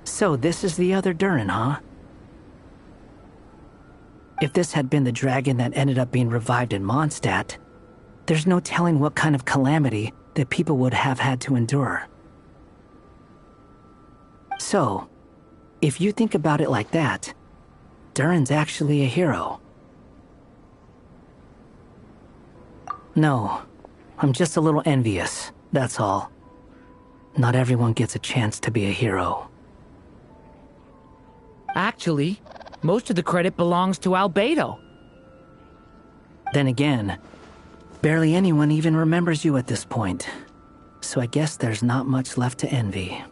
So this is the other Durin, huh? If this had been the dragon that ended up being revived in Mondstadt, there's no telling what kind of calamity that people would have had to endure. So, if you think about it like that, Durin's actually a hero. No, I'm just a little envious, that's all. Not everyone gets a chance to be a hero. Actually, most of the credit belongs to Albedo. Then again, barely anyone even remembers you at this point. So I guess there's not much left to envy.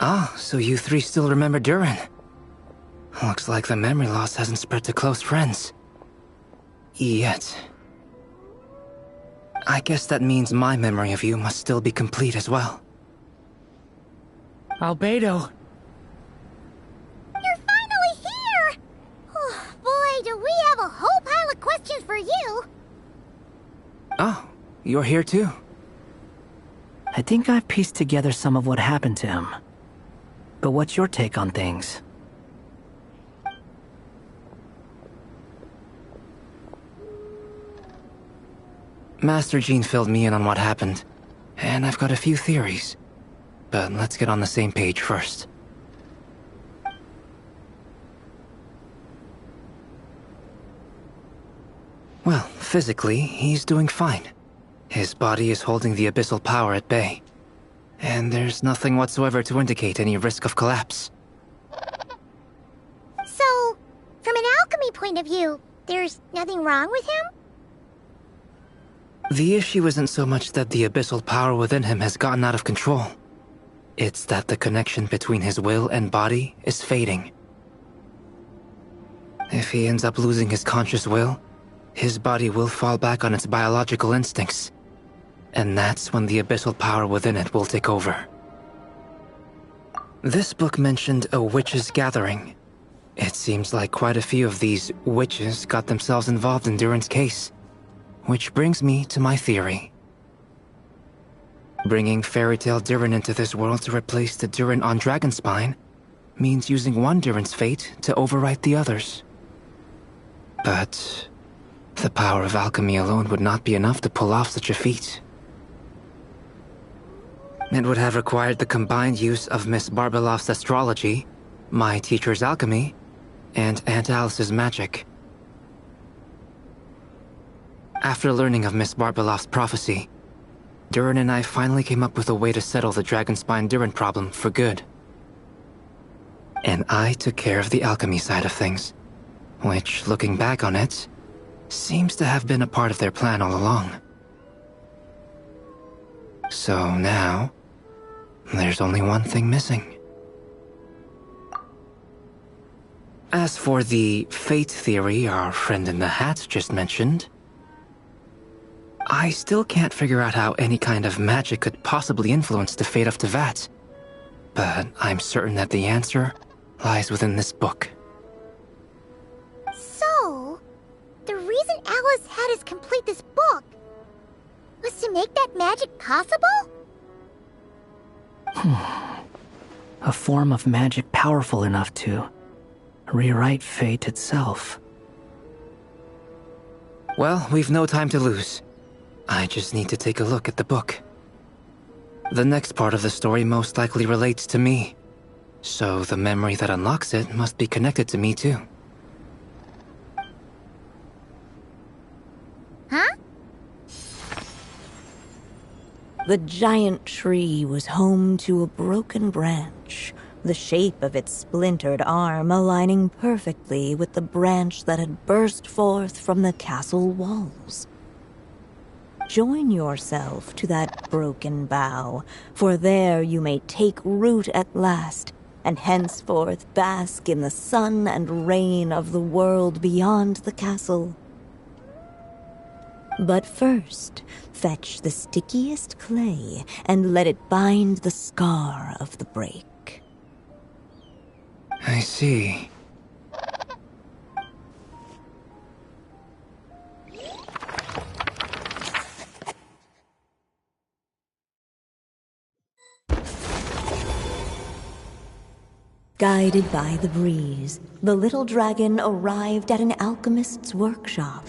Ah, so you three still remember Durin. Looks like the memory loss hasn't spread to close friends. Yet. I guess that means my memory of you must still be complete as well. Albedo. You're finally here! Oh, boy, do we have a whole pile of questions for you! Oh, you're here too? I think I've pieced together some of what happened to him. But what's your take on things? Master Jean filled me in on what happened, and I've got a few theories. But let's get on the same page first. Well, physically, he's doing fine. His body is holding the abyssal power at bay. And there's nothing whatsoever to indicate any risk of collapse. So, from an alchemy point of view, there's nothing wrong with him? The issue isn't so much that the abyssal power within him has gotten out of control. It's that the connection between his will and body is fading. If he ends up losing his conscious will, his body will fall back on its biological instincts. And that's when the abyssal power within it will take over. This book mentioned a witches' gathering. It seems like quite a few of these witches got themselves involved in Durin's case. Which brings me to my theory. Bringing Fairy Tale Durin into this world to replace the Durin on Dragonspine means using one Durin's fate to overwrite the others. But the power of alchemy alone would not be enough to pull off such a feat. It would have required the combined use of Miss Barbeloff's astrology, my teacher's alchemy, and Aunt Alice's magic. After learning of Miss Barbeloff's prophecy, Durin and I finally came up with a way to settle the Dragonspine Durin problem for good. And I took care of the alchemy side of things, which, looking back on it, seems to have been a part of their plan all along. So now, there's only one thing missing. As for the fate theory our friend in the hat just mentioned, I still can't figure out how any kind of magic could possibly influence the fate of Tevat. But I'm certain that the answer lies within this book. So, the reason Alice had us complete this book was to make that magic possible? A form of magic powerful enough to rewrite fate itself. Well, we've no time to lose. I just need to take a look at the book. The next part of the story most likely relates to me, so the memory that unlocks it must be connected to me too. Huh? The giant tree was home to a broken branch, the shape of its splintered arm aligning perfectly with the branch that had burst forth from the castle walls. Join yourself to that broken bough, for there you may take root at last, and henceforth bask in the sun and rain of the world beyond the castle. But first, fetch the stickiest clay and let it bind the scar of the break. I see. Guided by the breeze, the little dragon arrived at an alchemist's workshop.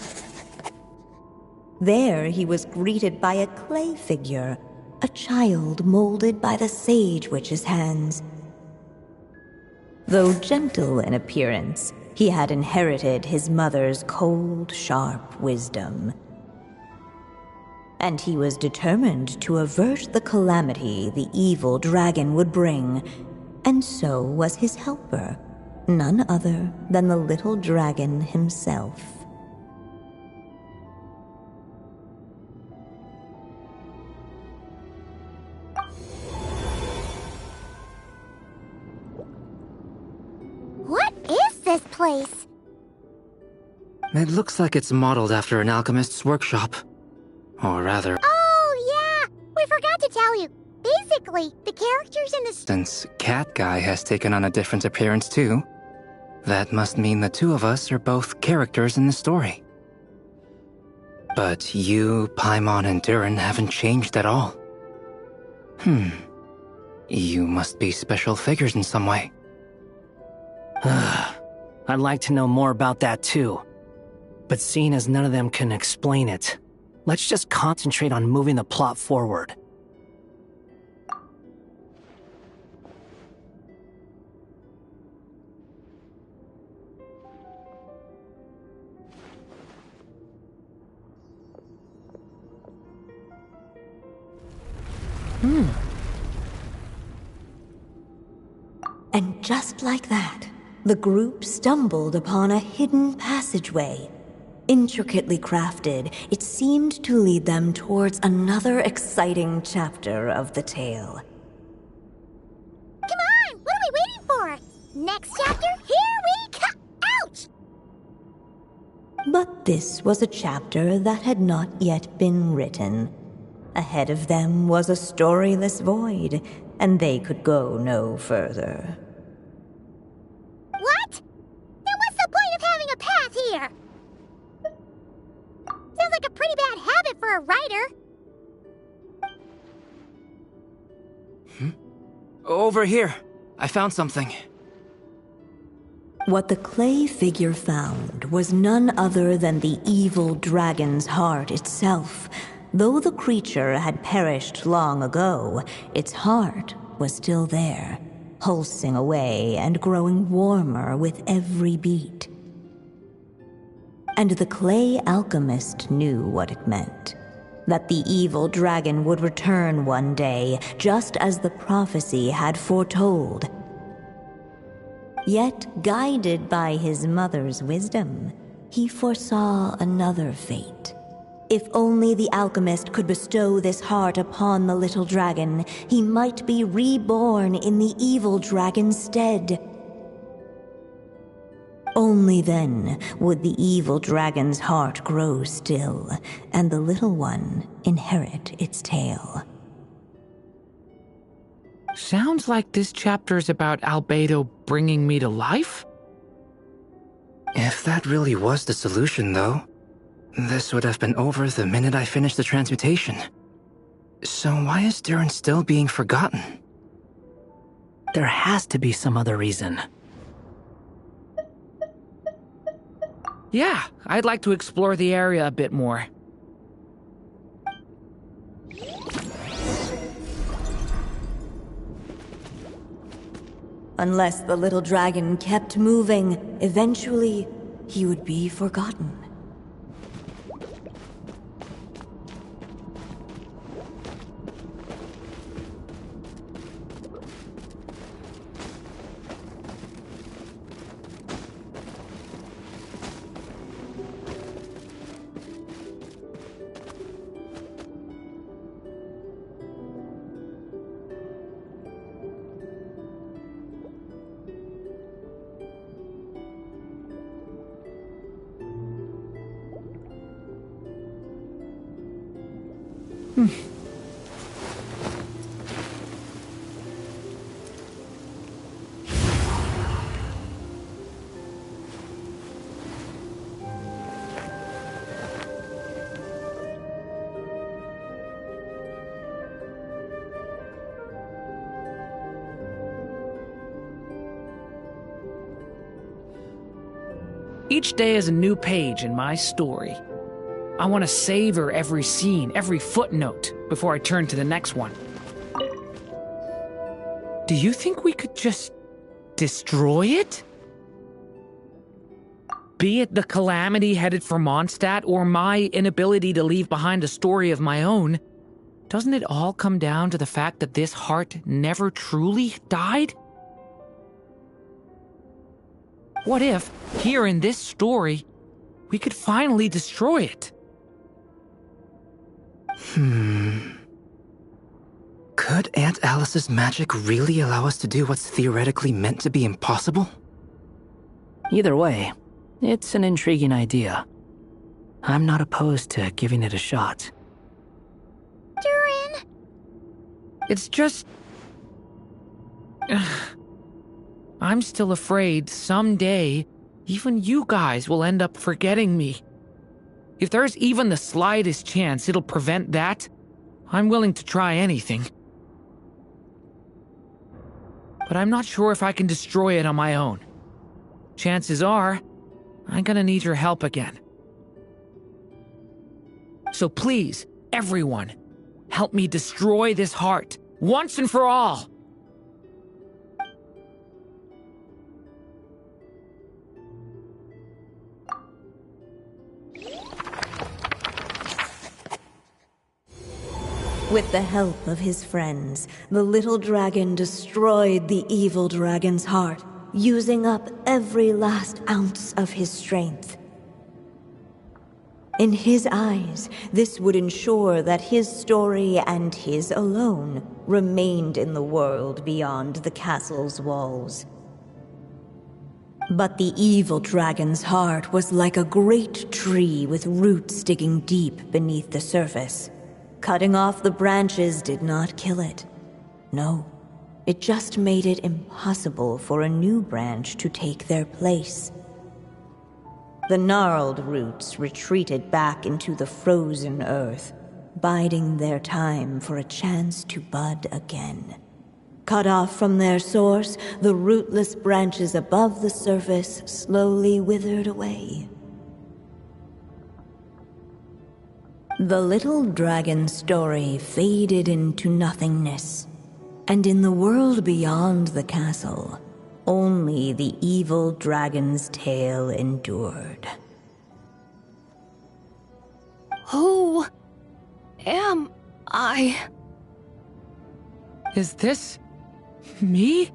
There he was greeted by a clay figure, a child molded by the sage witch's hands. Though gentle in appearance, he had inherited his mother's cold, sharp wisdom. And he was determined to avert the calamity the evil dragon would bring, and so was his helper, none other than the little dragon himself. What is this place? It looks like it's modeled after an alchemist's workshop. Or rather, Oh, yeah! We forgot to tell you. Basically, the characters in the since Cat Guy has taken on a different appearance too, that must mean the two of us are both characters in the story. But you, Paimon, and Durin haven't changed at all. You must be special figures in some way. I'd like to know more about that too. But seeing as none of them can explain it, let's just concentrate on moving the plot forward. And just like that, the group stumbled upon a hidden passageway. Intricately crafted, it seemed to lead them towards another exciting chapter of the tale. Come on! What are we waiting for? Next chapter? Here we come! Ouch! But this was a chapter that had not yet been written. Ahead of them was a storyless void, and they could go no further. What? Then what's the point of having a path here? Sounds like a pretty bad habit for a writer. Over here. I found something. What the clay figure found was none other than the evil dragon's heart itself. Though the creature had perished long ago, its heart was still there, pulsing away and growing warmer with every beat. And the clay alchemist knew what it meant. That the evil dragon would return one day, just as the prophecy had foretold. Yet, guided by his mother's wisdom, he foresaw another fate. If only the alchemist could bestow this heart upon the little dragon, he might be reborn in the evil dragon's stead. Only then would the evil dragon's heart grow still, and the little one inherit its tale. Sounds like this chapter's about Albedo bringing me to life? If that really was the solution, though, this would have been over the minute I finished the transmutation. So why is Durin still being forgotten? There has to be some other reason. Yeah, I'd like to explore the area a bit more. Unless the little dragon kept moving, eventually he would be forgotten. Each day is a new page in my story. I want to savor every scene, every footnote, before I turn to the next one. Do you think we could just destroy it? Be it the calamity headed for Mondstadt or my inability to leave behind a story of my own, doesn't it all come down to the fact that this heart never truly died? What if, here in this story, we could finally destroy it? Could Aunt Alice's magic really allow us to do what's theoretically meant to be impossible? Either way, it's an intriguing idea. I'm not opposed to giving it a shot. Durin! It's just... I'm still afraid someday, even you guys will end up forgetting me. If there's even the slightest chance it'll prevent that, I'm willing to try anything. But I'm not sure if I can destroy it on my own. Chances are, I'm gonna need your help again. So please, everyone, help me destroy this heart, once and for all! With the help of his friends, the little dragon destroyed the evil dragon's heart, using up every last ounce of his strength. In his eyes, this would ensure that his story and his alone remained in the world beyond the castle's walls. But the evil dragon's heart was like a great tree with roots digging deep beneath the surface. Cutting off the branches did not kill it. No, it just made it impossible for a new branch to take their place. The gnarled roots retreated back into the frozen earth, biding their time for a chance to bud again. Cut off from their source, the rootless branches above the surface slowly withered away. The little dragon's story faded into nothingness, and in the world beyond the castle, only the evil dragon's tale endured. Who am I? Is this... me?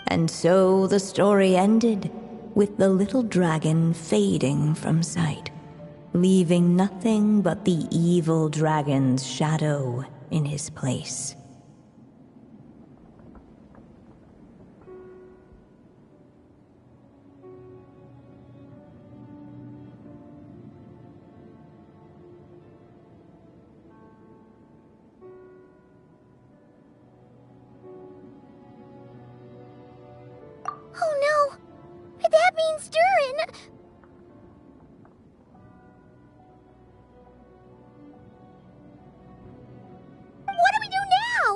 And so the story ended, with the little dragon fading from sight, leaving nothing but the evil dragon's shadow in his place. Oh no! That means Durin! What do we do now?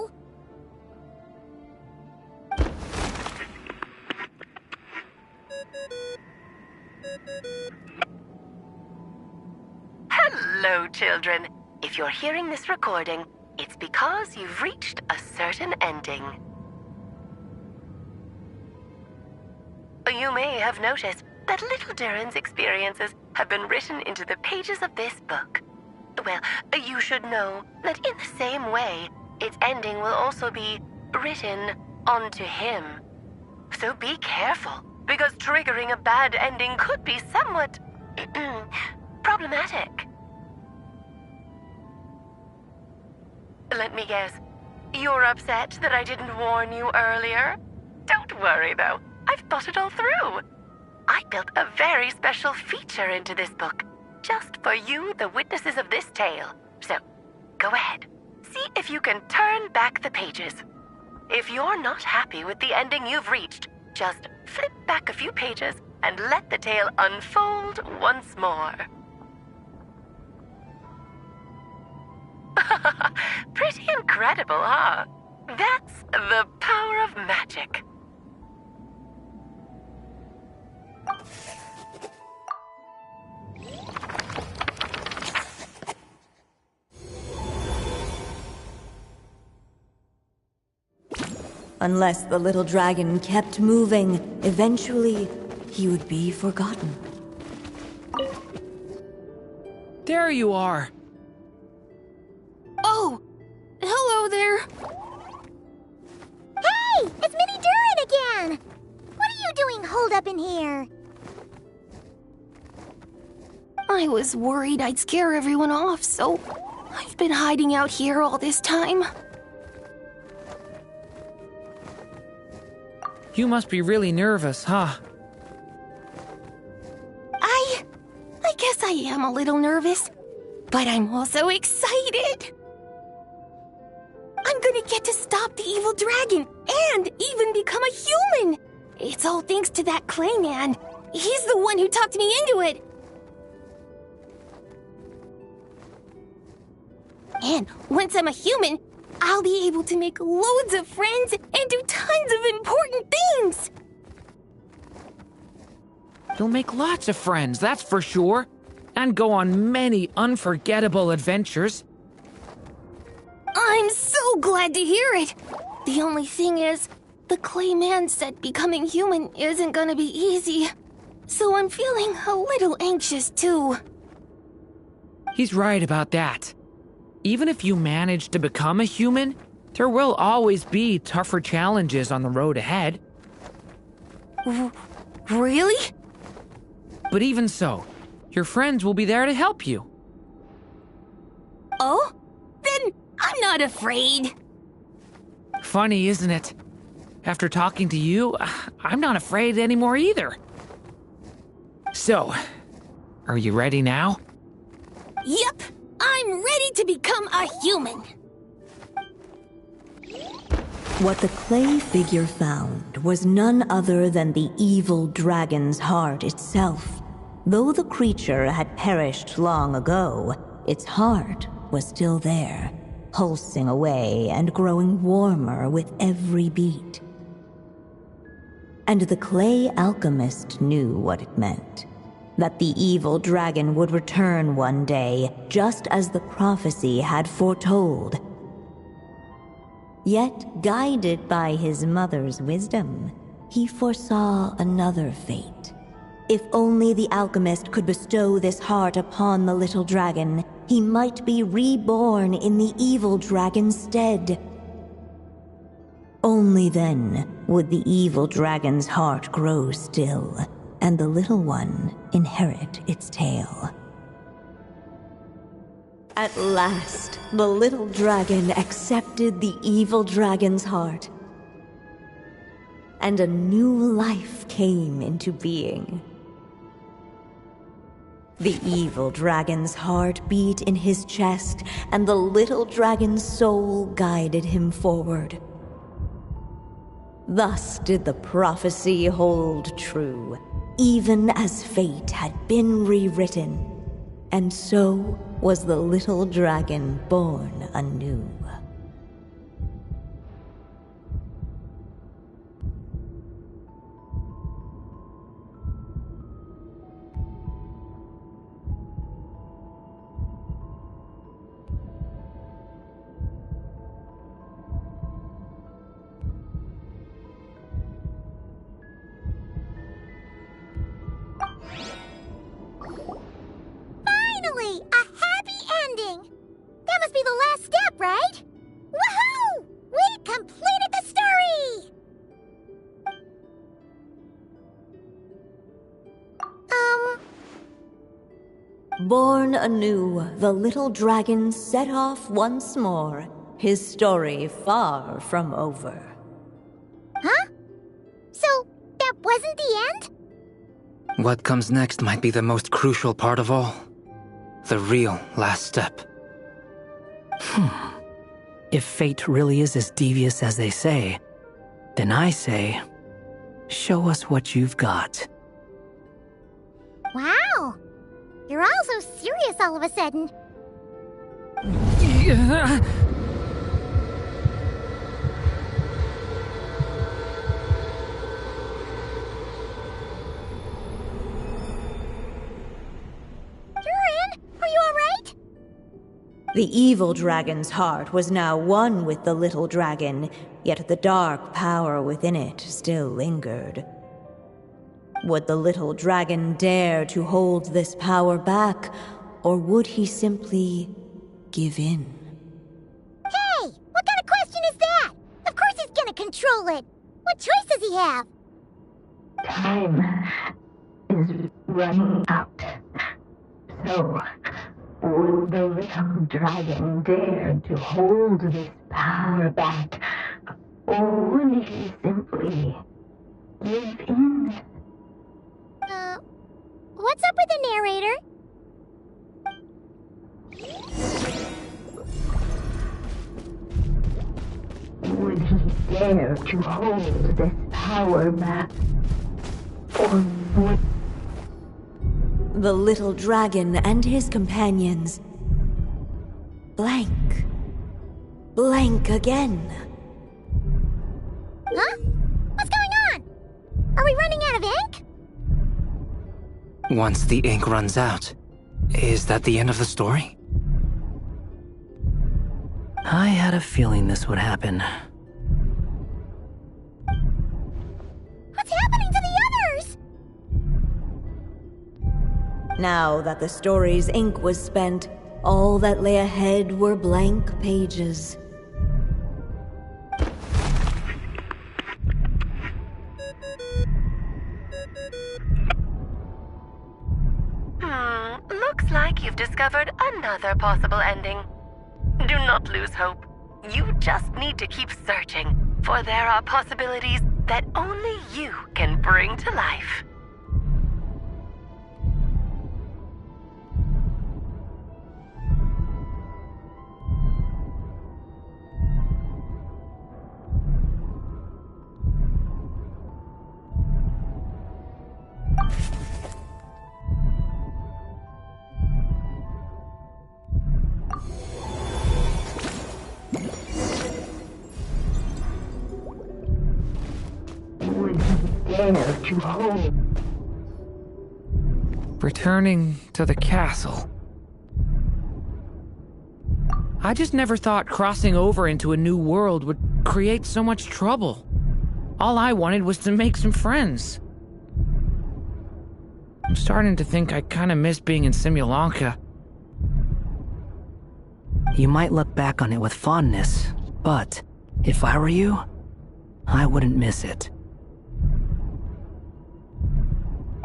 Hello, children. If you're hearing this recording, it's because you've reached a certain ending. You may have noticed that little Durin's experiences have been written into the pages of this book. Well, you should know that in the same way, its ending will also be written onto him. So be careful, because triggering a bad ending could be somewhat problematic. Let me guess, you're upset that I didn't warn you earlier? Don't worry, though. I've thought it all through. I built a very special feature into this book, just for you, the witnesses of this tale. So, go ahead. See if you can turn back the pages. If you're not happy with the ending you've reached, just flip back a few pages and let the tale unfold once more. Pretty incredible, huh? That's the power of magic. Unless the little dragon kept moving, eventually he would be forgotten. There you are. Oh, hello there. Hey! It's Minnie Durin again! What are you doing holed up in here? I was worried I'd scare everyone off, so I've been hiding out here all this time. You must be really nervous, huh? I guess I am a little nervous, but I'm also excited. I'm gonna get to stop the evil dragon and even become a human. It's all thanks to that clay man. He's the one who talked me into it. And once I'm a human, I'll be able to make loads of friends and do tons of important things. You'll make lots of friends, that's for sure. And go on many unforgettable adventures. I'm so glad to hear it. The only thing is, the clay man said becoming human isn't gonna be easy. So I'm feeling a little anxious too. He's right about that. Even if you manage to become a human, there will always be tougher challenges on the road ahead. Really? But even so, your friends will be there to help you. Oh? Then I'm not afraid. Funny, isn't it? After talking to you, I'm not afraid anymore either. So, are you ready now? Yep, I'm ready to become a human. What the clay figure found was none other than the evil dragon's heart itself. Though the creature had perished long ago, its heart was still there, pulsing away and growing warmer with every beat. And the clay alchemist knew what it meant. That the evil dragon would return one day, just as the prophecy had foretold. Yet, guided by his mother's wisdom, he foresaw another fate. If only the alchemist could bestow this heart upon the little dragon, he might be reborn in the evil dragon's stead. Only then would the evil dragon's heart grow still, and the little one inherit its tale. At last, the little dragon accepted the evil dragon's heart, and a new life came into being. The evil dragon's heart beat in his chest, and the little dragon's soul guided him forward. Thus did the prophecy hold true, even as fate had been rewritten, and so was the little dragon born anew. Finally! A happy ending! That must be the last step, right? Woohoo! We completed the story! Born anew, the little dragon set off once more, his story far from over. Huh? So, that wasn't the end? What comes next might be the most crucial part of all. The real last step. If fate really is as devious as they say, then I say, show us what you've got. Wow! You're all so serious all of a sudden. Are you alright? The evil dragon's heart was now one with the little dragon, yet the dark power within it still lingered. Would the little dragon dare to hold this power back, or would he simply give in? Hey! What kind of question is that? Of course he's gonna control it! What choice does he have? Time is running out. So, would the little dragon dare to hold this power back, or would he simply give in? What's up with the narrator? Would he dare to hold this power back, or would... The little dragon and his companions blank. Blank again. Huh? What's going on? Are we running out of ink? Once the ink runs out, is that the end of the story? I had a feeling this would happen. What's happening to the others? Now that the story's ink was spent, all that lay ahead were blank pages. Looks like you've discovered another possible ending. Do not lose hope. You just need to keep searching, for there are possibilities that only you can bring to life. Would he dare to hold... Returning to the castle. I just never thought crossing over into a new world would create so much trouble. All I wanted was to make some friends. I'm starting to think I kind of miss being in Simulanka. You might look back on it with fondness, but if I were you, I wouldn't miss it.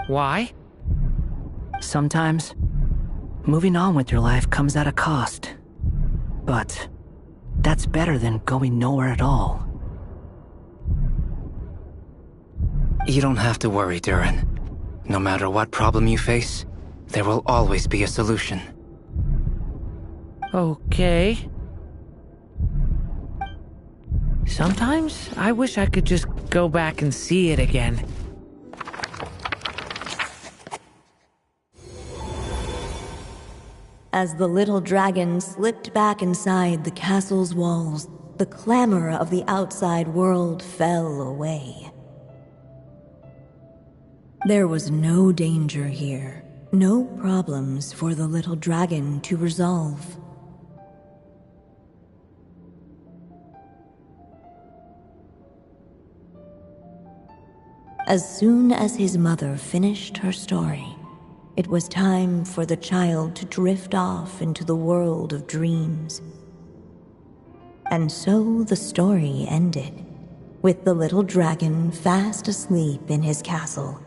Why? Sometimes, moving on with your life comes at a cost. But that's better than going nowhere at all. You don't have to worry, Durin. No matter what problem you face, there will always be a solution. Okay. Sometimes I wish I could just go back and see it again. As the little dragon slipped back inside the castle's walls, the clamor of the outside world fell away. There was no danger here, no problems for the little dragon to resolve. As soon as his mother finished her story, it was time for the child to drift off into the world of dreams. And so the story ended, with the little dragon fast asleep in his castle,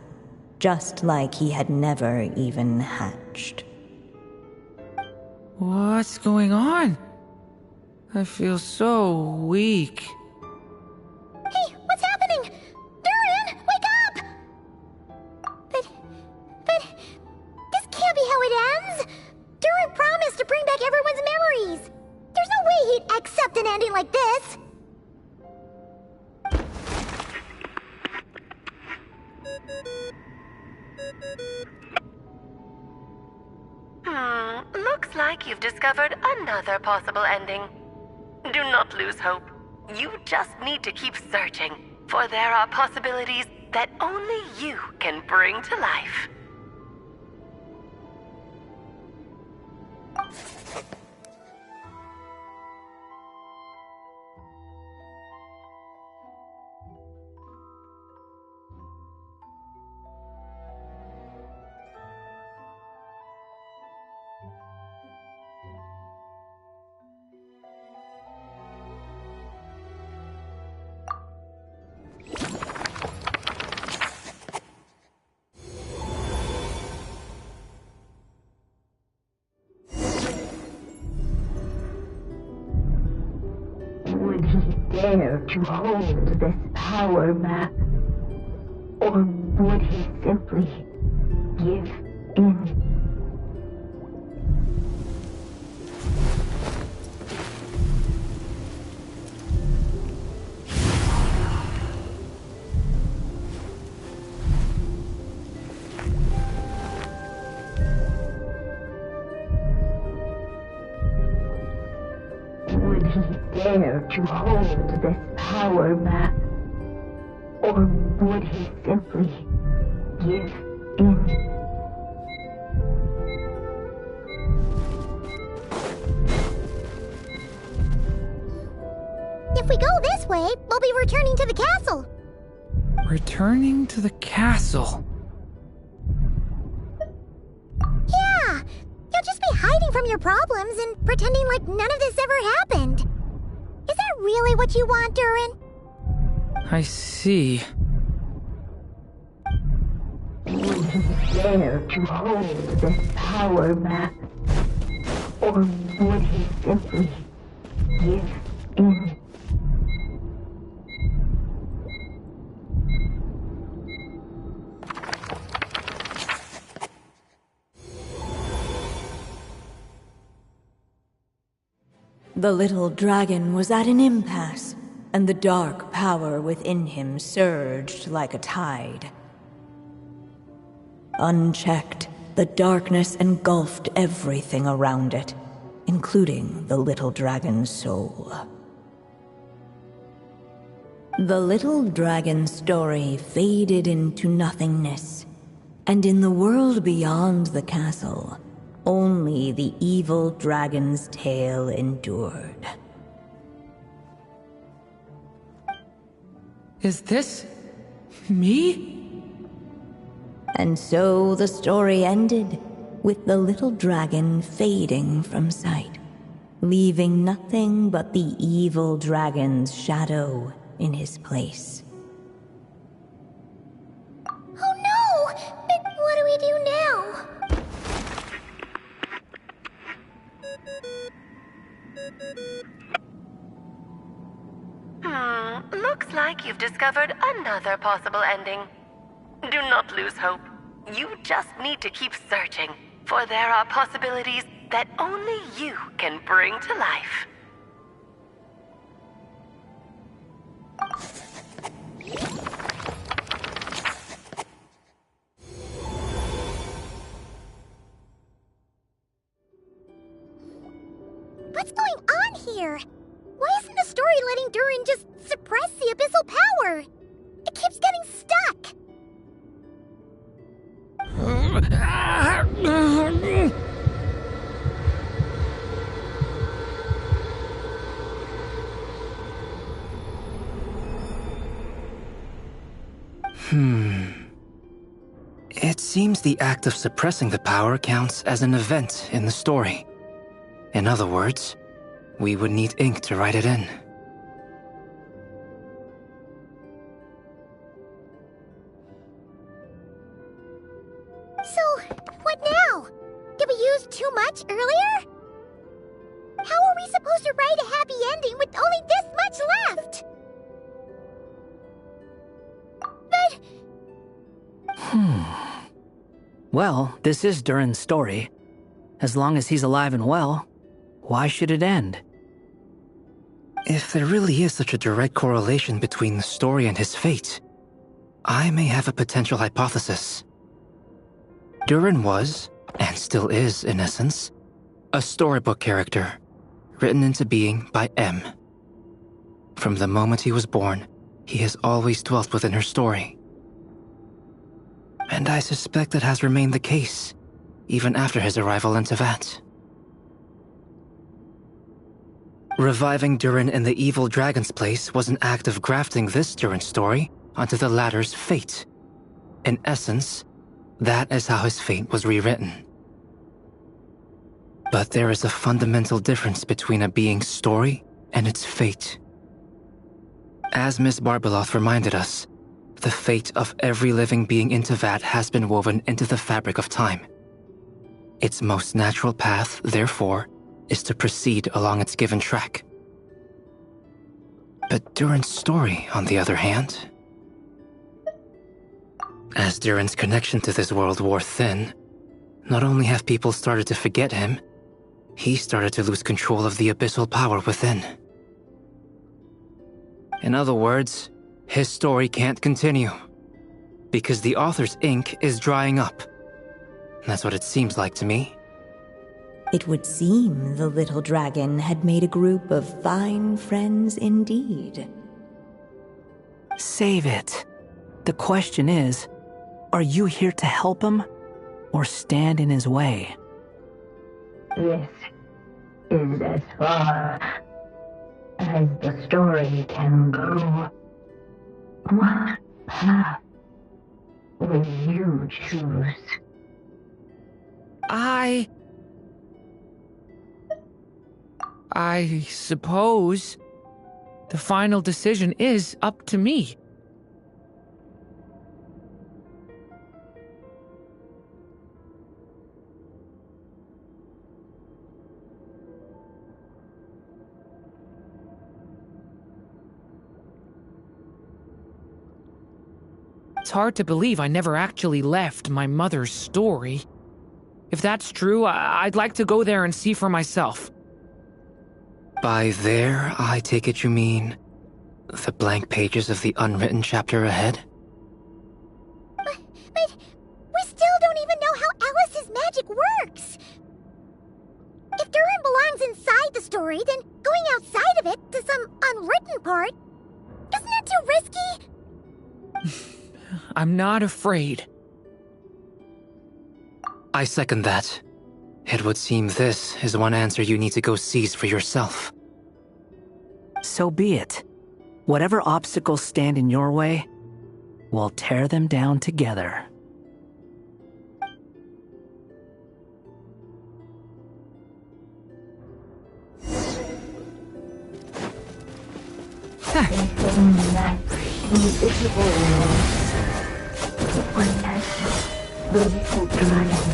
just like he had never even hatched. What's going on? I feel so weak. Hey, what's happening? Durin, wake up! But, this can't be how it ends! Durin promised to bring back everyone's memories! There's no accept an ending like this! Looks like you've discovered another possible ending. Do not lose hope. You just need to keep searching, for there are possibilities that only you can bring to life. Would he dare to hold this power map? Or would he simply give in? Would he dare to hold this power map? Or would he simply give in? If we go this way, we'll be returning to the castle. Returning to the castle. Yeah, you'll just be hiding from your problems and pretending like none of this ever happened. Is that really what you want, Durin? I see. Would he dare to hold this power map? Or would he simply give in? The little dragon was at an impasse, and the dark power within him surged like a tide. Unchecked, the darkness engulfed everything around it, including the little dragon's soul. The little dragon's story faded into nothingness, and in the world beyond the castle, only the evil dragon's tale endured. Is this me? And so the story ended, with the little dragon fading from sight, leaving nothing but the evil dragon's shadow in his place. Oh no! But what do we do now? Looks like you've discovered another possible ending. Do not lose hope. You just need to keep searching, for there are possibilities that only you can bring to life. What's going on here? Why isn't the story letting Durin just suppress the abyssal power? It keeps getting stuck. It seems the act of suppressing the power counts as an event in the story. In other words, we would need ink to write it in. So, what now? Did we use too much earlier? How are we supposed to write a happy ending with only this much left? But... Well, this is Durin's story. As long as he's alive and well, why should it end? If there really is such a direct correlation between the story and his fate, I may have a potential hypothesis. Durin was, and still is in essence, a storybook character, written into being by M. From the moment he was born, he has always dwelt within her story. And I suspect that has remained the case, even after his arrival in Tevat. Reviving Durin in the evil dragon's place was an act of grafting this Durin story onto the latter's fate. In essence, that is how his fate was rewritten. But there is a fundamental difference between a being's story and its fate. As Miss Barbeloth reminded us, the fate of every living being in Tevat has been woven into the fabric of time. Its most natural path, therefore, is to proceed along its given track. But Durin's story, on the other hand... As Durin's connection to this world wore thin, not only have people started to forget him, he started to lose control of the abyssal power within. In other words, his story can't continue, because the author's ink is drying up. That's what it seems like to me. It would seem the little dragon had made a group of fine friends indeed. Save it. The question is, are you here to help him, or stand in his way? This is as far as the story can go. What path will you choose? I suppose the final decision is up to me. It's hard to believe I never actually left my mother's story. If that's true, I'd like to go there and see for myself. By there, I take it you mean the blank pages of the unwritten chapter ahead? But we still don't even know how Alice's magic works. If Durin belongs inside the story, then going outside of it to some unwritten part, isn't that too risky? I'm not afraid. I second that. It would seem this is one answer you need to go seize for yourself. So be it. Whatever obstacles stand in your way, we'll tear them down together. The little dragon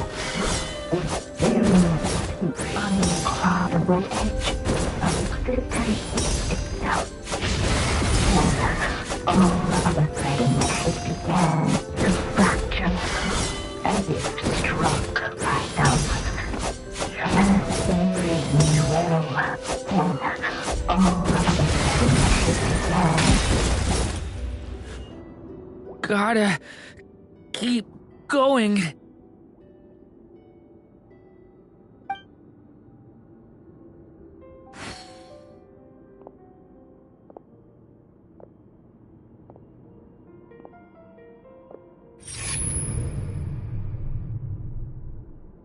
was very uncrossable edge of existence itself. And all of a sudden it began to fracture, as if struck by some transcending will. And all of a sudden it began... Gotta keep going.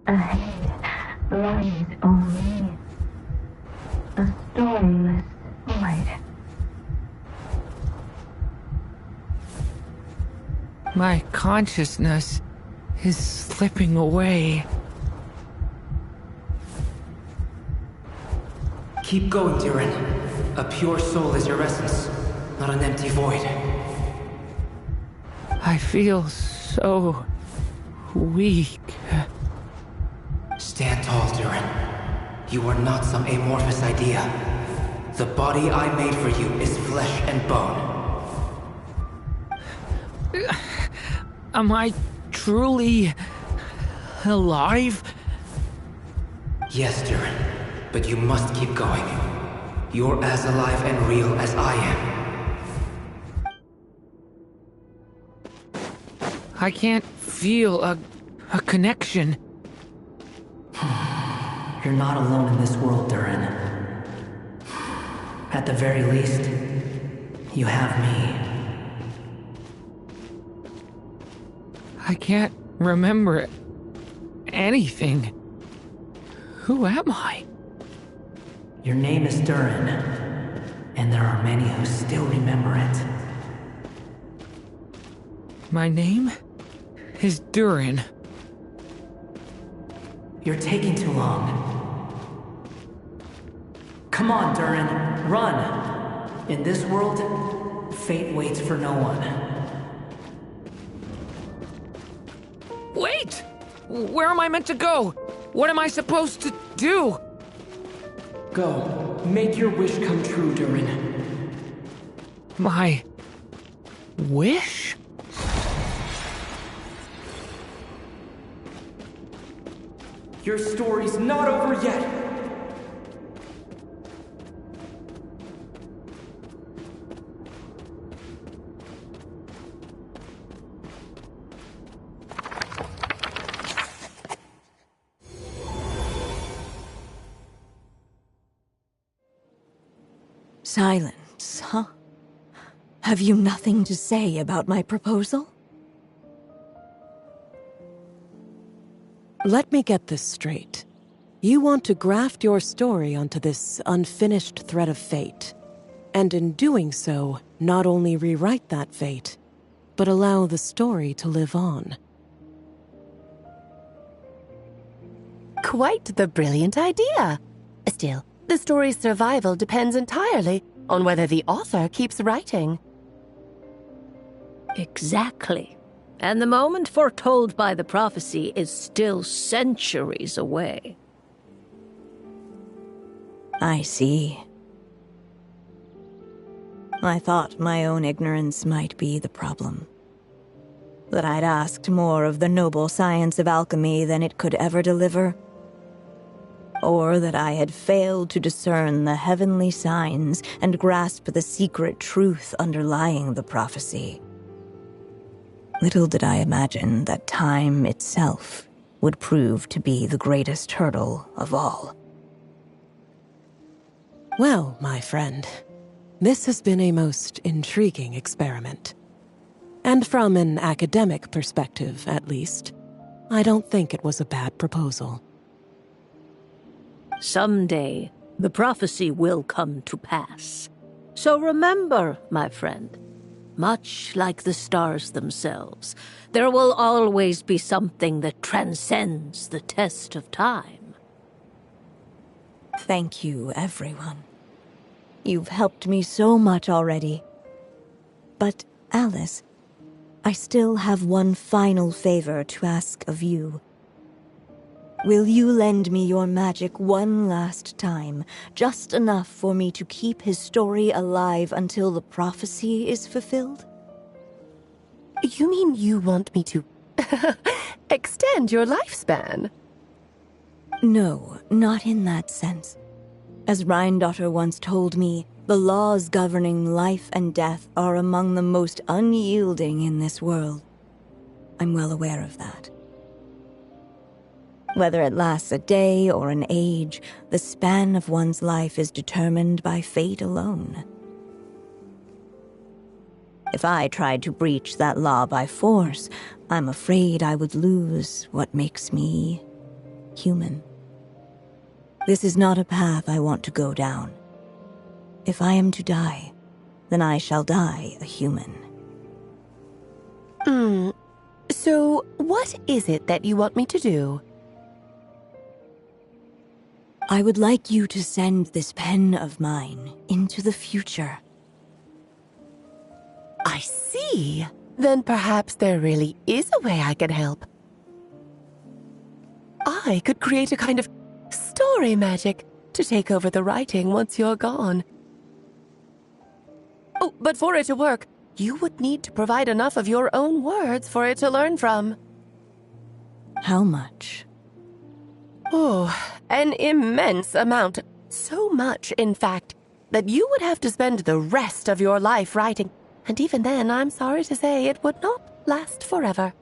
Ahead lies only a storyless void. My consciousness is slipping away. Keep going, Durin. A pure soul is your essence, not an empty void. I feel so weak. Stand tall, Durin. You are not some amorphous idea. The body I made for you is flesh and bone. Am I truly alive? Yes, Durin, but you must keep going. You're as alive and real as I am. I can't feel a connection. You're not alone in this world, Durin. At the very least, you have me. I can't remember anything. Who am I? Your name is Durin, and there are many who still remember it. My name is Durin. You're taking too long. Come on, Durin, run! In this world, fate waits for no one. Wait! Where am I meant to go? What am I supposed to do? Go. Make your wish come true, Durin. My wish? Your story's not over yet! Silence, huh? Have you nothing to say about my proposal? Let me get this straight. You want to graft your story onto this unfinished thread of fate, and in doing so, not only rewrite that fate, but allow the story to live on. Quite the brilliant idea. Still, the story's survival depends entirely on whether the author keeps writing. Exactly. And the moment foretold by the prophecy is still centuries away. I see. I thought my own ignorance might be the problem. That I'd asked more of the noble science of alchemy than it could ever deliver. Or that I had failed to discern the heavenly signs and grasp the secret truth underlying the prophecy. Little did I imagine that time itself would prove to be the greatest hurdle of all. Well, my friend, this has been a most intriguing experiment. And from an academic perspective, at least, I don't think it was a bad proposal. Someday, the prophecy will come to pass. So remember, my friend, much like the stars themselves, there will always be something that transcends the test of time. Thank you, everyone. You've helped me so much already. But, Alice, I still have one final favor to ask of you. Will you lend me your magic one last time, just enough for me to keep his story alive until the prophecy is fulfilled? You mean you want me to extend your lifespan? No, not in that sense. As Rheindotter once told me, the laws governing life and death are among the most unyielding in this world. I'm well aware of that. Whether it lasts a day or an age, the span of one's life is determined by fate alone. If I tried to breach that law by force, I'm afraid I would lose what makes me human. This is not a path I want to go down. If I am to die, then I shall die a human. So, what is it that you want me to do? I would like you to send this pen of mine into the future. I see. Then perhaps there really is a way I can help. I could create a kind of story magic to take over the writing once you're gone. Oh, but for it to work, you would need to provide enough of your own words for it to learn from. How much? Oh, an immense amount. So much, in fact, that you would have to spend the rest of your life writing, and even then, I'm sorry to say, it would not last forever.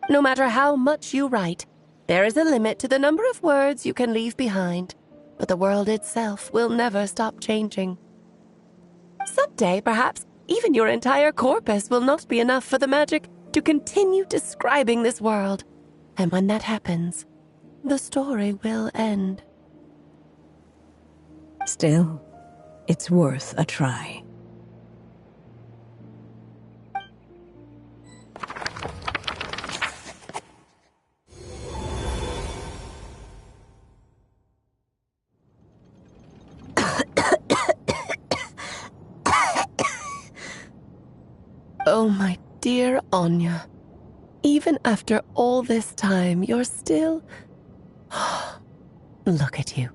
No matter how much you write, there is a limit to the number of words you can leave behind, but the world itself will never stop changing. Someday, perhaps, even your entire corpus will not be enough for the magic to continue describing this world. And when that happens, the story will end. Still, it's worth a try. Oh, my dear Anya. Even after all this time, you're still... Look at you.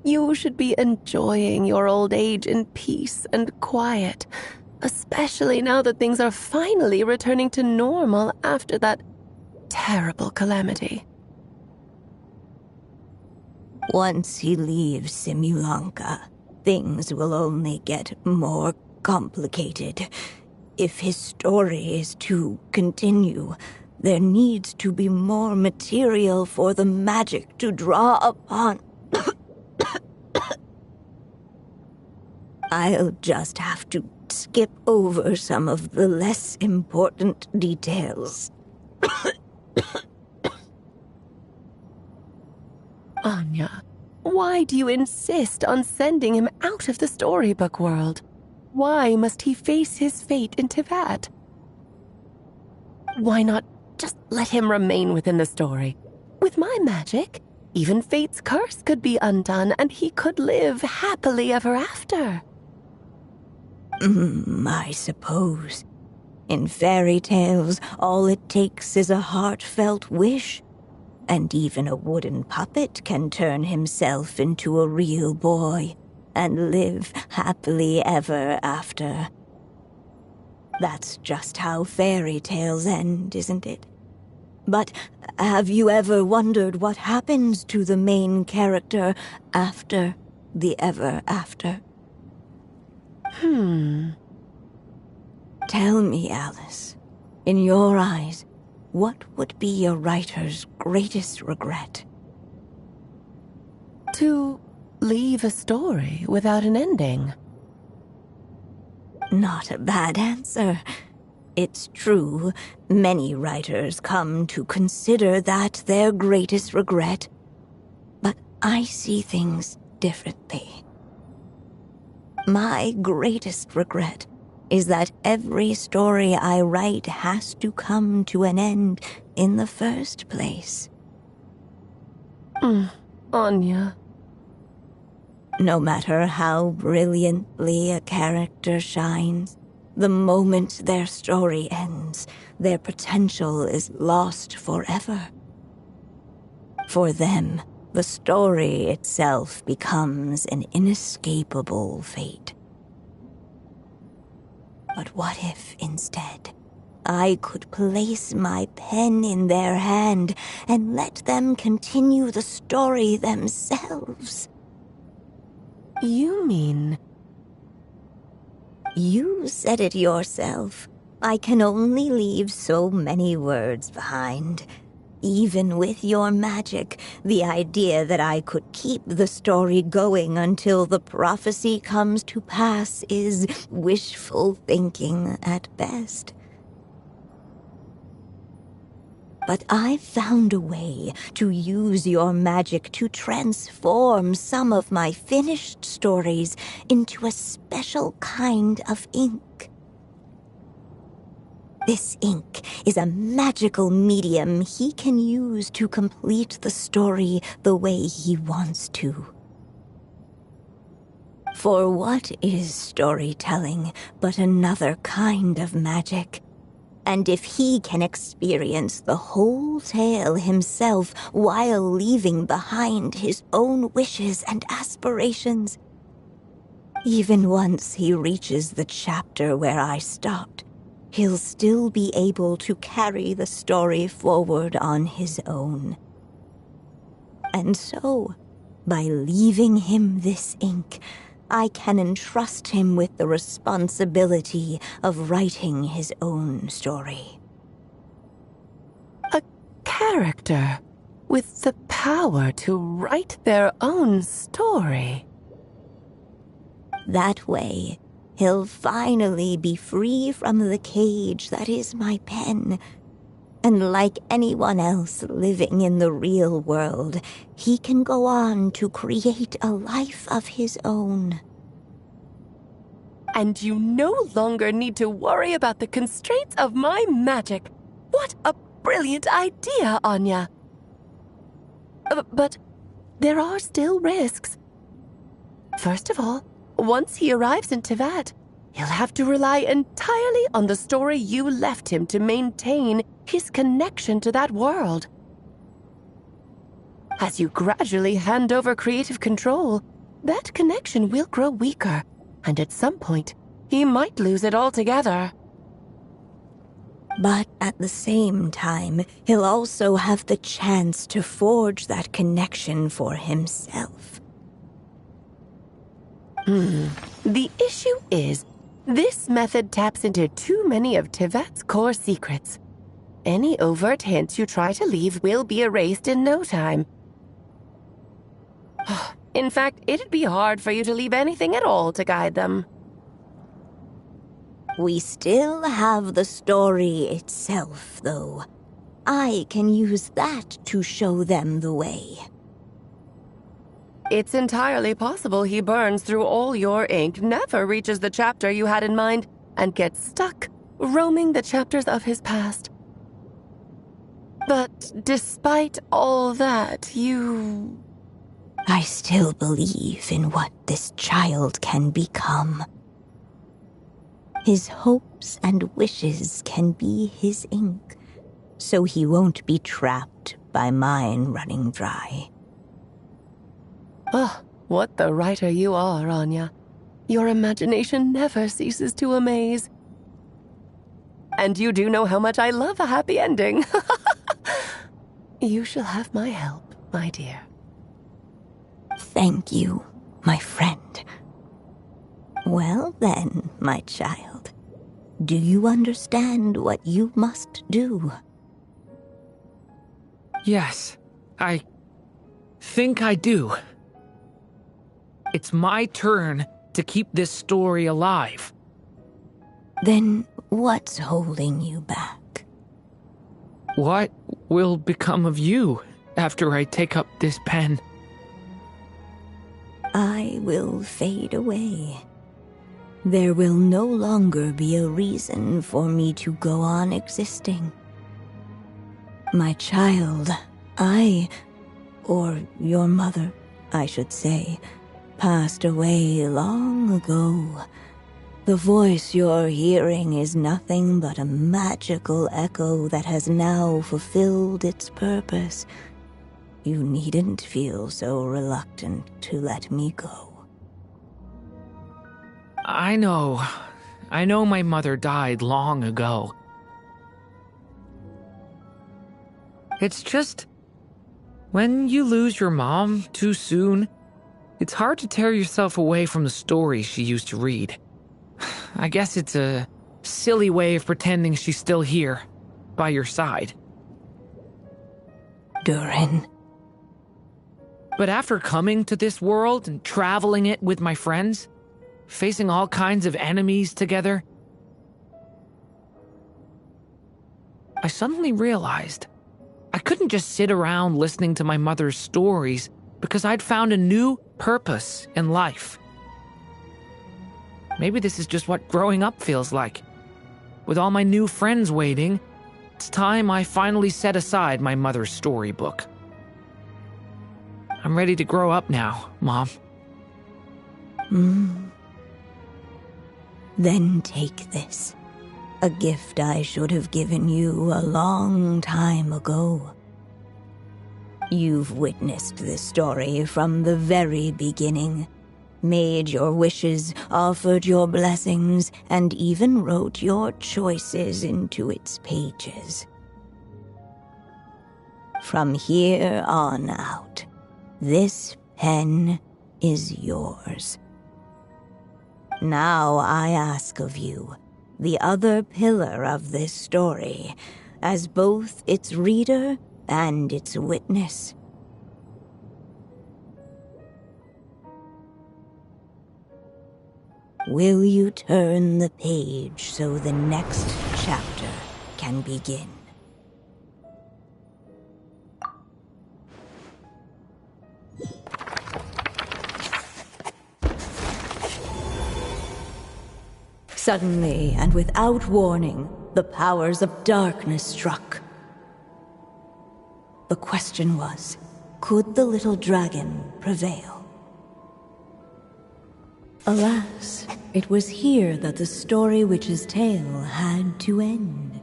You should be enjoying your old age in peace and quiet, especially now that things are finally returning to normal after that terrible calamity. Once he leaves Simulanka, things will only get more complicated. If his story is to continue, there needs to be more material for the magic to draw upon. I'll just have to skip over some of the less important details. Anya, why do you insist on sending him out of the storybook world? Why must he face his fate in Teyvat? Why not just let him remain within the story? With my magic, even fate's curse could be undone and he could live happily ever after. I suppose. In fairy tales, all it takes is a heartfelt wish. And even a wooden puppet can turn himself into a real boy and live happily ever after. That's just how fairy tales end, isn't it? But have you ever wondered what happens to the main character after the ever after? Tell me, Alice, in your eyes, what would be a writer's greatest regret? To leave a story without an ending. Not a bad answer. It's true, many writers come to consider that their greatest regret. But I see things differently. My greatest regret is that every story I write has to come to an end in the first place. Anya. No matter how brilliantly a character shines, the moment their story ends, their potential is lost forever. For them, the story itself becomes an inescapable fate. But what if, instead, I could place my pen in their hand and let them continue the story themselves? You mean... You said it yourself. I can only leave so many words behind. Even with your magic, the idea that I could keep the story going until the prophecy comes to pass is wishful thinking at best. But I've found a way to use your magic to transform some of my finished stories into a special kind of ink. This ink is a magical medium he can use to complete the story the way he wants to. For what is storytelling but another kind of magic? And if he can experience the whole tale himself while leaving behind his own wishes and aspirations, even once he reaches the chapter where I stopped, he'll still be able to carry the story forward on his own. And so, by leaving him this ink, I can entrust him with the responsibility of writing his own story. A character with the power to write their own story. That way, he'll finally be free from the cage that is my pen. And like anyone else living in the real world, he can go on to create a life of his own. And you no longer need to worry about the constraints of my magic. What a brilliant idea, Anya. But there are still risks. First of all, once he arrives in Teyvat, he'll have to rely entirely on the story you left him to maintain his connection to that world. As you gradually hand over creative control, that connection will grow weaker, and at some point, he might lose it altogether. But at the same time, he'll also have the chance to forge that connection for himself. The issue is, this method taps into too many of Teyvat's core secrets. Any overt hints you try to leave will be erased in no time. In fact, it'd be hard for you to leave anything at all to guide them. We still have the story itself, though. I can use that to show them the way. It's entirely possible he burns through all your ink, never reaches the chapter you had in mind, and gets stuck, roaming the chapters of his past. But despite all that, I still believe in what this child can become. His hopes and wishes can be his ink, so he won't be trapped by mine running dry. Oh, what the writer you are, Anya. Your imagination never ceases to amaze. And you do know how much I love a happy ending. You shall have my help, my dear. Thank you, my friend. Well then, my child, do you understand what you must do? Yes, I think I do. It's my turn to keep this story alive. Then what's holding you back? What will become of you after I take up this pen? I will fade away. There will no longer be a reason for me to go on existing. My child, or your mother, I should say, passed away long ago. The voice you're hearing is nothing but a magical echo that has now fulfilled its purpose. You needn't feel so reluctant to let me go. I know my mother died long ago. It's just, when you lose your mom too soon, it's hard to tear yourself away from the stories she used to read. I guess it's a silly way of pretending she's still here, by your side. Durin. But after coming to this world and traveling it with my friends, facing all kinds of enemies together, I suddenly realized I couldn't just sit around listening to my mother's stories because I'd found a new purpose in life. Maybe this is just what growing up feels like. With all my new friends waiting, it's time I finally set aside my mother's storybook. I'm ready to grow up now, Mom. Then take this. A gift I should have given you a long time ago. You've witnessed this story from the very beginning, made your wishes, offered your blessings, and even wrote your choices into its pages. From here on out, this pen is yours. Now I ask of you, the other pillar of this story, as both its reader and its witness. Will you turn the page so the next chapter can begin? Suddenly, and without warning, the powers of darkness struck. The question was, could the little dragon prevail? Alas, it was here that the story witch's tale had to end.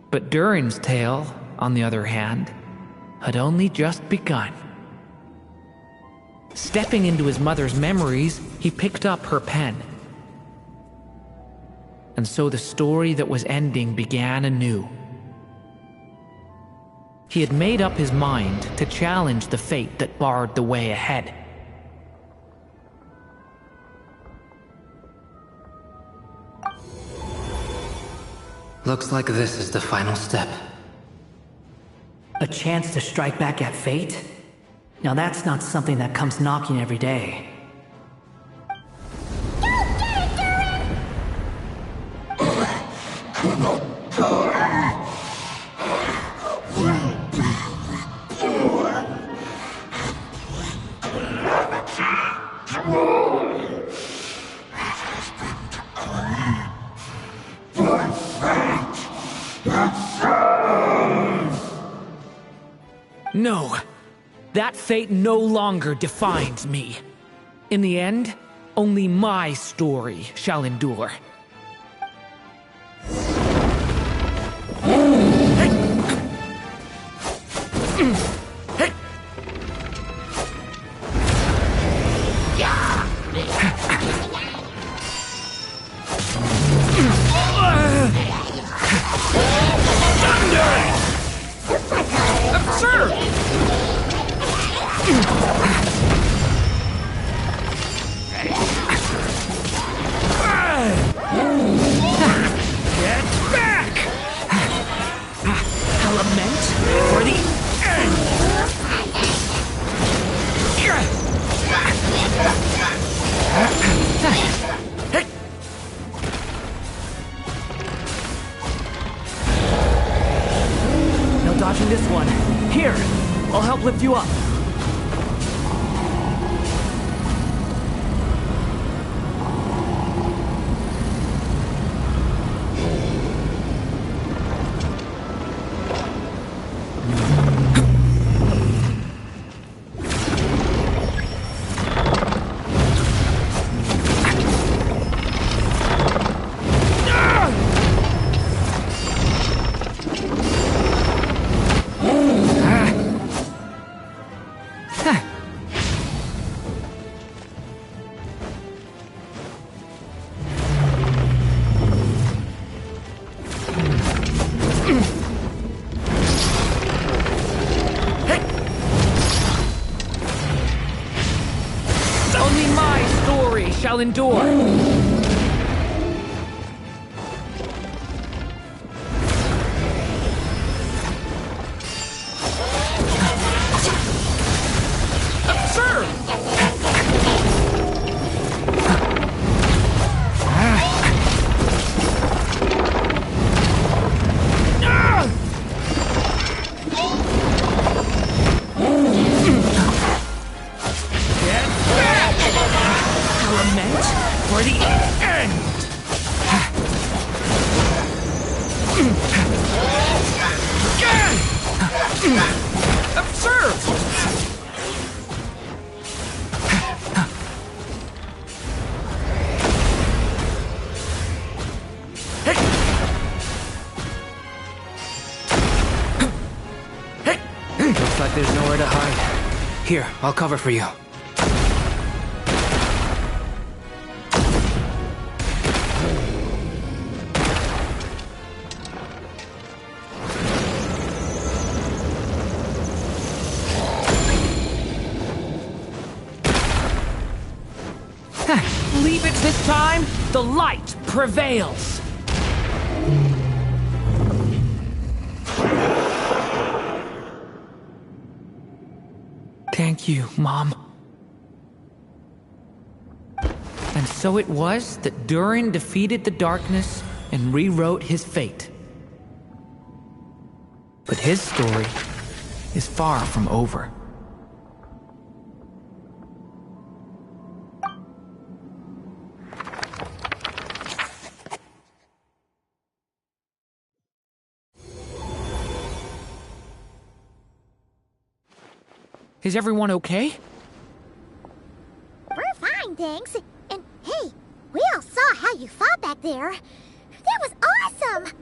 But Durin's tale, on the other hand, had only just begun. Stepping into his mother's memories, he picked up her pen. And so the story that was ending began anew. He had made up his mind to challenge the fate that barred the way ahead. Looks like this is the final step. A chance to strike back at fate? Now that's not something that comes knocking every day. No, that fate no longer defines me. In the end, only my story shall endure. No dodging this one. Here, I'll help lift you up. Shall endure. For the end! Observe! Looks like there's nowhere to hide. Here, I'll cover for you. This time, the light prevails. Thank you, Mom. And so it was that Durin defeated the darkness and rewrote his fate. But his story is far from over. Is everyone okay? We're fine, thanks. And hey, we all saw how you fought back there. That was awesome!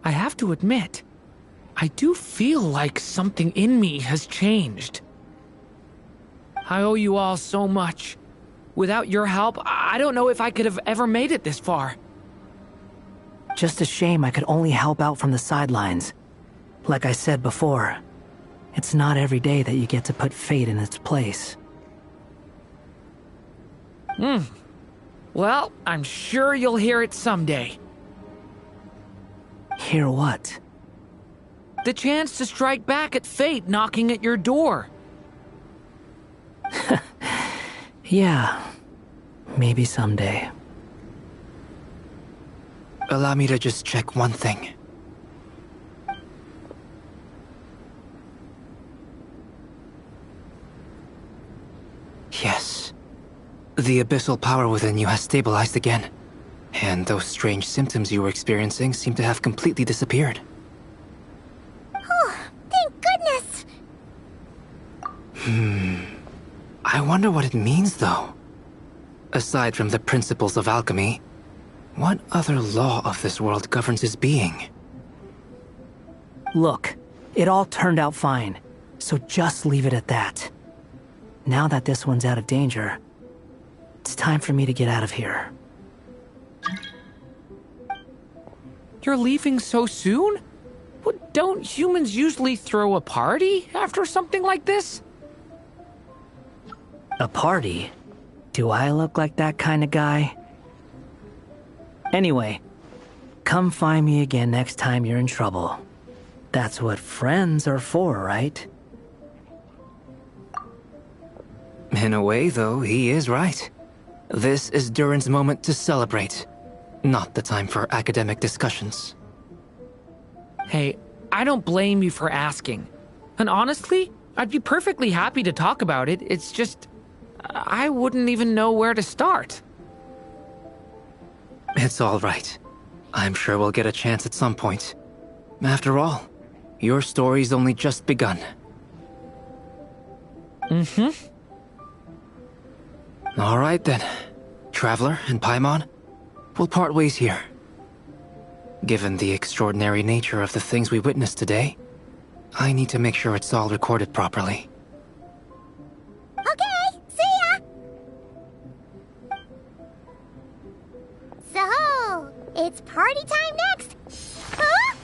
I have to admit, I do feel like something in me has changed. I owe you all so much. Without your help, I don't know if I could have ever made it this far. Just a shame I could only help out from the sidelines. Like I said before, it's not every day that you get to put fate in its place. Well, I'm sure you'll hear it someday. Hear what? The chance to strike back at fate knocking at your door. Yeah, maybe someday. Allow me to just check one thing. Yes. The abyssal power within you has stabilized again. And those strange symptoms you were experiencing seem to have completely disappeared. Oh, thank goodness! I wonder what it means, though. Aside from the principles of alchemy, what other law of this world governs his being? Look, it all turned out fine, so just leave it at that. Now that this one's out of danger, it's time for me to get out of here. You're leaving so soon? What, don't humans usually throw a party after something like this? A party? Do I look like that kind of guy? Anyway, come find me again next time you're in trouble. That's what friends are for, right? In a way, though, he is right. This is Durin's moment to celebrate, not the time for academic discussions. Hey, I don't blame you for asking. And honestly, I'd be perfectly happy to talk about it. It's just, I wouldn't even know where to start. It's all right. I'm sure we'll get a chance at some point. After all, your story's only just begun. All right then. Traveler and Paimon, we'll part ways here. Given the extraordinary nature of the things we witnessed today, I need to make sure it's all recorded properly. Okay, see ya! So, it's party time next? Huh?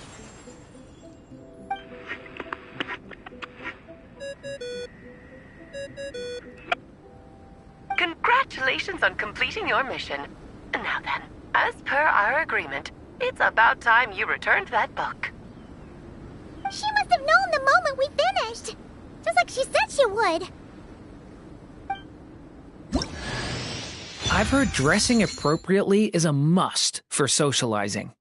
Congratulations on completing your mission. Now then, as per our agreement, it's about time you returned that book. She must have known the moment we finished. Just like she said she would. I've heard dressing appropriately is a must for socializing.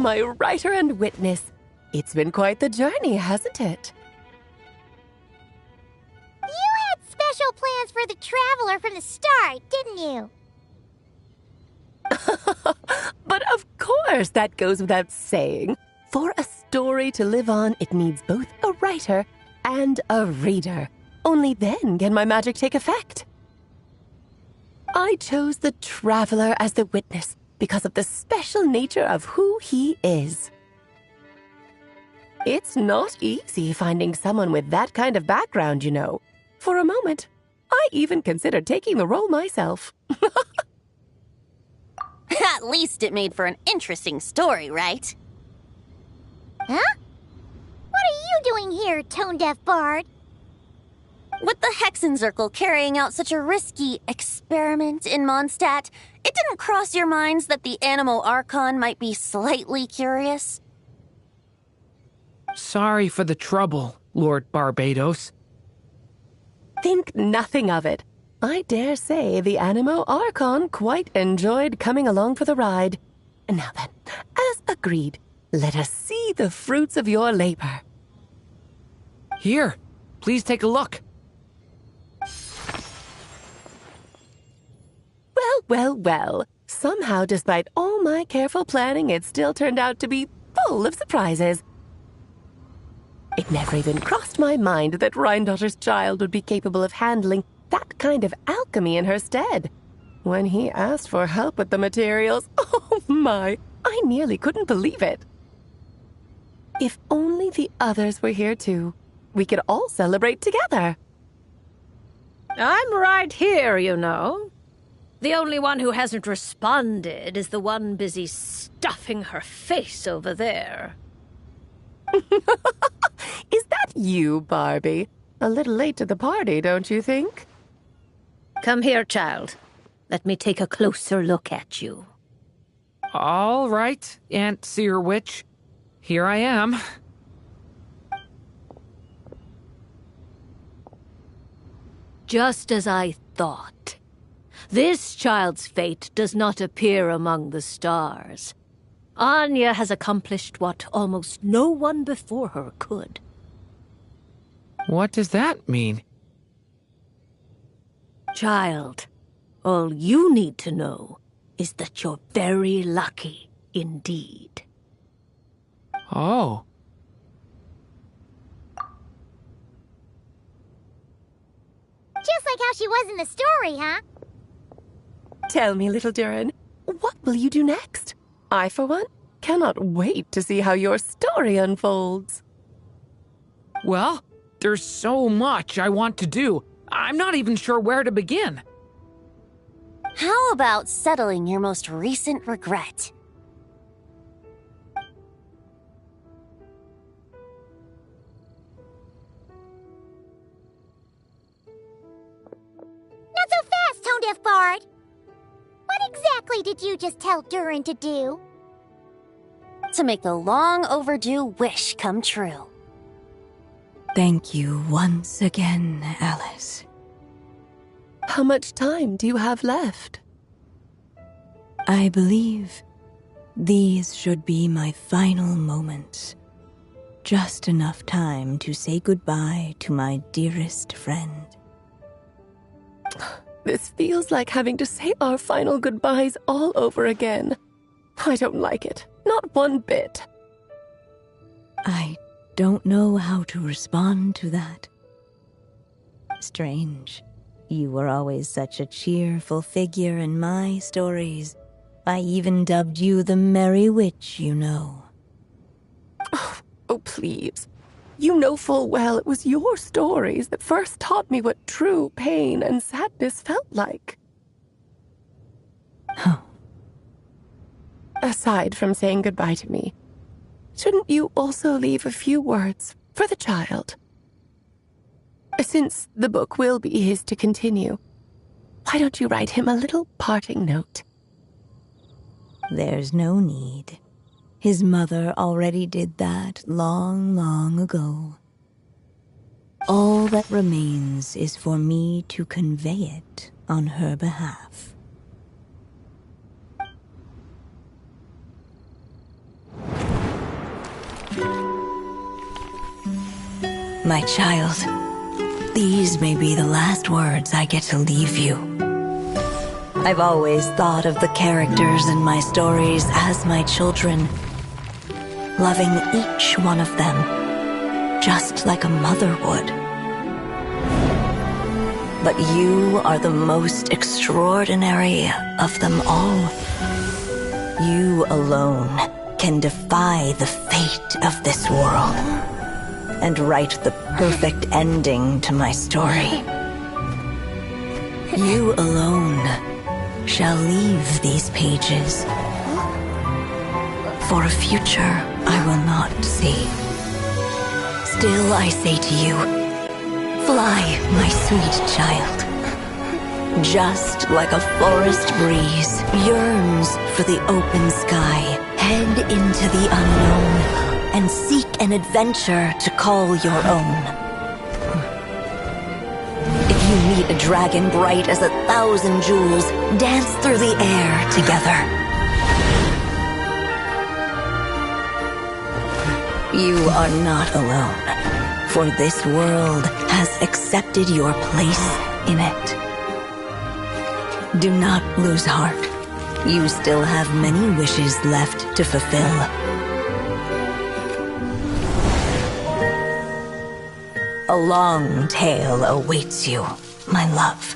my writer and witness. It's been quite the journey, hasn't it? You had special plans for the Traveler from the start, didn't you? But of course, that goes without saying. For a story to live on, it needs both a writer and a reader. Only then can my magic take effect. I chose the Traveler as the witness because of the special nature of who he is. It's not easy finding someone with that kind of background, you know. For a moment, I even considered taking the role myself. At least it made for an interesting story, right? Huh? What are you doing here, tone-deaf bard? With the Hexenzirkel carrying out such a risky experiment in Mondstadt, it didn't cross your minds that the Animo Archon might be slightly curious? Sorry for the trouble, Lord Barbados. Think nothing of it. I dare say the Animo Archon quite enjoyed coming along for the ride. Now then, as agreed, let us see the fruits of your labor. Here, please take a look. Well. Somehow, despite all my careful planning, it still turned out to be full of surprises. It never even crossed my mind that Rhindotter's child would be capable of handling that kind of alchemy in her stead. When he asked for help with the materials, oh my, I nearly couldn't believe it. If only the others were here too, we could all celebrate together. I'm right here, you know. The only one who hasn't responded is the one busy stuffing her face over there. Is that you, Barbie? A little late to the party, don't you think? Come here, child. Let me take a closer look at you. All right, Aunt Seer Witch. Here I am. Just as I thought. This child's fate does not appear among the stars. Anya has accomplished what almost no one before her could. What does that mean? Child, all you need to know is that you're very lucky indeed. Oh. Just like how she was in the story, huh? Tell me, little Durin, what will you do next? I, for one, cannot wait to see how your story unfolds. Well, there's so much I want to do. I'm not even sure where to begin. How about settling your most recent regret? Not so fast, tone-deaf bard. What exactly did you just tell Durin to do? To make the long overdue wish come true. Thank you once again, Alice. How much time do you have left? I believe these should be my final moments. Just enough time to say goodbye to my dearest friend. This feels like having to say our final goodbyes all over again. I don't like it. Not one bit. I don't know how to respond to that. Strange. You were always such a cheerful figure in my stories. I even dubbed you the Merry Witch, you know. Oh, please. You know full well it was your stories that first taught me what true pain and sadness felt like. Oh. Aside from saying goodbye to me, shouldn't you also leave a few words for the child? Since the book will be his to continue, why don't you write him a little parting note? There's no need. His mother already did that long, long ago. All that remains is for me to convey it on her behalf. My child, these may be the last words I get to leave you. I've always thought of the characters in my stories as my children, loving each one of them, just like a mother would. But you are the most extraordinary of them all. You alone can defy the fate of this world and write the perfect ending to my story. You alone shall leave these pages for a future I will not see. Still I say to you, fly, my sweet child. Just like a forest breeze yearns for the open sky, head into the unknown and seek an adventure to call your own. If you meet a dragon bright as 1,000 jewels, dance through the air together. You are not alone, for this world has accepted your place in it. Do not lose heart. You still have many wishes left to fulfill. A long tale awaits you, my love.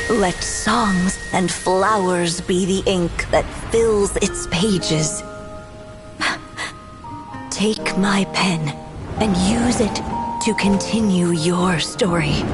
Let songs and flowers be the ink that fills its pages. Take my pen and use it to continue your story.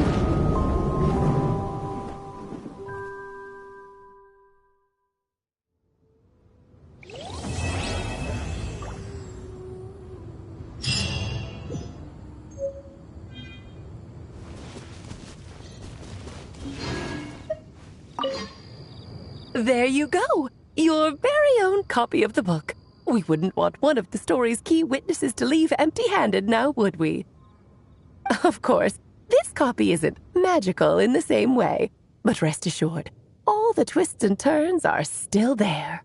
There you go! Your very own copy of the book. We wouldn't want one of the story's key witnesses to leave empty-handed now, would we? Of course, this copy isn't magical in the same way, but rest assured, all the twists and turns are still there.